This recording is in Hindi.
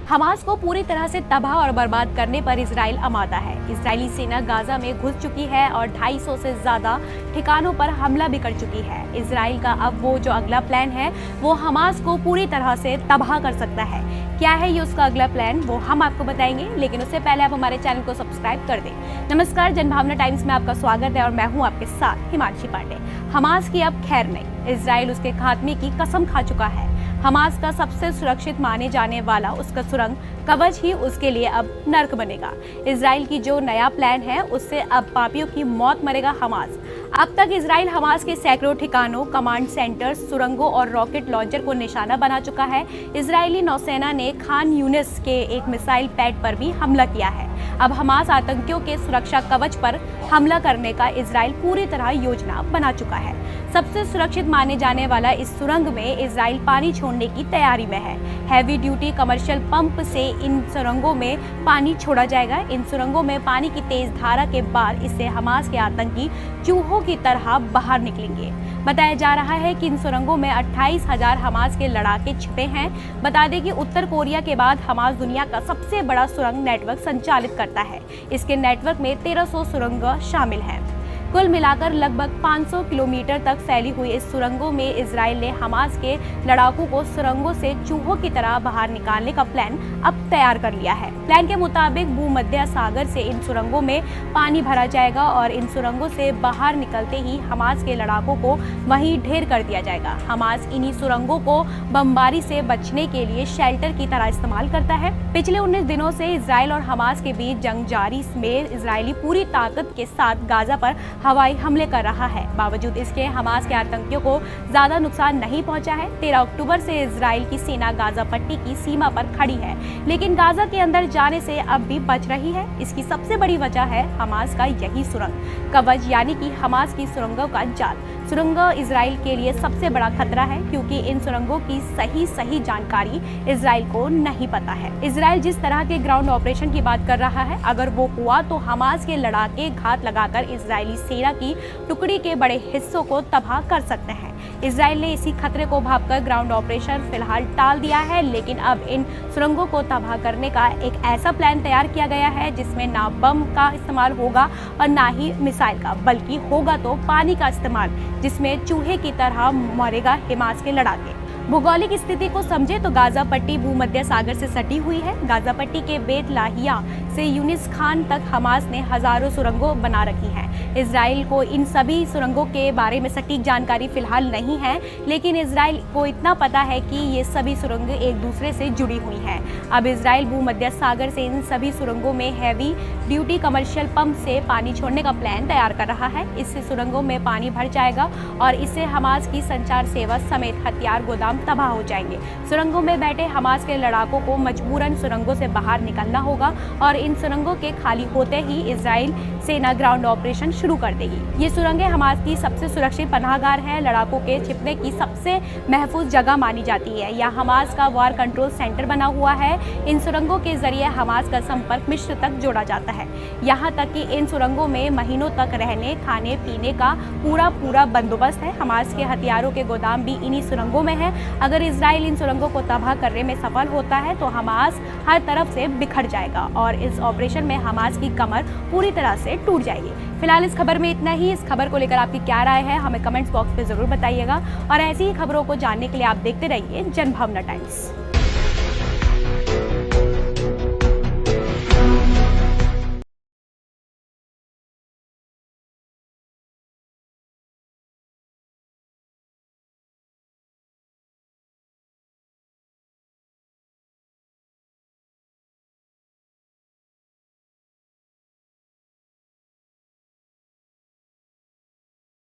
हमास को पूरी तरह से तबाह और बर्बाद करने पर इजराइल आमादा है। इजरायली सेना गाजा में घुस चुकी है और 250 से ज्यादा ठिकानों पर हमला भी कर चुकी है। इजराइल का अब वो जो अगला प्लान है वो हमास को पूरी तरह से तबाह कर सकता है। क्या है ये उसका अगला प्लान, वो हम आपको बताएंगे, लेकिन उससे पहले आप हमारे चैनल को सब्सक्राइब कर दें। नमस्कार, जनभावना टाइम्स में आपका स्वागत है और मैं हूँ आपके साथ हिमांशी पांडे। हमास की अब खैर नहीं, इजराइल उसके खात्मे की कसम खा चुका है। हमास का सबसे सुरक्षित माने जाने वाला उसका सुरंग कवच ही उसके लिए अब नर्क बनेगा। इजराइल की जो नया प्लान है उससे अब पापियों की मौत मरेगा हमास। अब तक इजराइल हमास के सैकड़ों ठिकानों, कमांड सेंटर, सुरंगों और रॉकेट लॉन्चर को निशाना बना चुका है। इजरायली नौसेना ने खान यूनिस के एक मिसाइल पैड पर भी हमला किया है। अब हमास आतंकियों के सुरक्षा कवच पर हमला करने का इजराइल पूरी तरह योजना बना चुका है। सबसे सुरक्षित माने जाने वाला इस सुरंग में इजराइल पानी छोड़ने की तैयारी में है। हैवी ड्यूटी कमर्शियल पंप से इन सुरंगों में पानी छोड़ा जाएगा। इन सुरंगों में पानी की तेज धारा के बाद इससे हमास के आतंकी चूहों की तरह बाहर निकलेंगे। बताया जा रहा है कि इन सुरंगों में 28,000 हमास के लड़ाके छिपे हैं। बता दें कि उत्तर कोरिया के बाद हमास दुनिया का सबसे बड़ा सुरंग नेटवर्क संचालित करता है। इसके नेटवर्क में 1300 सुरंग शामिल हैं। कुल मिलाकर लगभग 500 किलोमीटर तक फैली हुई इस सुरंगों में इजराइल ने हमास के लड़ाकों को सुरंगों से चूहों की तरह बाहर निकालने का प्लान अब तैयार कर लिया है। प्लान के मुताबिक भूमध्य सागर से इन सुरंगों में पानी भरा जाएगा और इन सुरंगों से बाहर निकलते ही हमास के लड़ाकों को वहीं ढेर कर दिया जाएगा। हमास इन्हीं सुरंगों को बमबारी से बचने के लिए शेल्टर की तरह इस्तेमाल करता है। पिछले 19 दिनों से इजराइल और हमास के बीच जंग जारी में इजरायली पूरी ताकत के साथ गाजा पर हवाई हमले कर रहा है। बावजूद इसके हमास के आतंकियों को ज्यादा नुकसान नहीं पहुंचा है। 13 अक्टूबर से इजराइल की सेना गाजा पट्टी की सीमा पर खड़ी है, लेकिन गाजा के अंदर जाने से अब भी बच रही है। इसकी सबसे बड़ी वजह है हमास का यही सुरंग कवच, यानी कि हमास की सुरंगों का जाल। सुरंग इजराइल के लिए सबसे बड़ा खतरा है क्योंकि इन सुरंगों की सही जानकारी इजराइल को नहीं पता है। इजराइल जिस तरह के ग्राउंड ऑपरेशन की बात कर रहा है, अगर वो हुआ तो हमास के लड़ाके घात लगाकर इजरायली सेना की टुकड़ी के बड़े हिस्सों को तबाह कर सकते हैं। इजराइल ने इसी खतरे को भांपकर ग्राउंड ऑपरेशन फिलहाल टाल दिया है, लेकिन अब इन सुरंगों को तबाह करने का एक ऐसा प्लान तैयार किया गया है जिसमें ना बम का इस्तेमाल होगा और ना ही मिसाइल का, बल्कि होगा तो पानी का इस्तेमाल, जिसमें चूहे की तरह मरेगा हमास के लड़ाके। भौगोलिक स्थिति को समझे तो गाजा पट्टी भूमध्य सागर से सटी हुई है। गाजा पट्टी के बेत लाहिया से यूनिस खान तक हमास ने हजारों सुरंगों बना रखी हैं। इजराइल को इन सभी सुरंगों के बारे में सटीक जानकारी फिलहाल नहीं है, लेकिन इजराइल को इतना पता है कि ये सभी सुरंगें एक दूसरे से जुड़ी हुई हैं। अब इजराइल भूमध्य सागर से इन सभी सुरंगों में हैवी ड्यूटी कमर्शियल पंप से पानी छोड़ने का प्लान तैयार कर रहा है। इससे सुरंगों में पानी भर जाएगा और इससे हमास की संचार सेवा समेत हथियार गोदाम तबाह हो जाएंगे। सुरंगों में बैठे हमास के लड़ाकों को मजबूरन सुरंगों से बाहर निकलना होगा और इन सुरंगों के खाली होते ही इजराइल सेना ग्राउंड ऑपरेशन शुरू कर देगी। ये सुरंगें हमास की सबसे सुरक्षित पनाहगार है, लड़ाकों के छिपने की सबसे महफूज जगह मानी जाती है। यह हमास का वार कंट्रोल सेंटर बना हुआ है। इन सुरंगों के जरिए हमास का संपर्क मिस्र तक जोड़ा जाता है। यहाँ तक कि इन सुरंगों में महीनों तक रहने, खाने पीने का पूरा बंदोबस्त है। हमास के हथियारों के गोदाम भी इन्हीं सुरंगों में है। अगर इजराइल इन सुरंगों को तबाह करने में सफल होता है तो हमास हर तरफ से बिखर जाएगा और इस ऑपरेशन में हमास की कमर पूरी तरह से टूट जाएगी। फिलहाल इस खबर में इतना ही। इस खबर को लेकर आपकी क्या राय है हमें कमेंट्स बॉक्स में जरूर बताइएगा और ऐसी ही खबरों को जानने के लिए आप देखते रहिए जनभावना टाइम्स।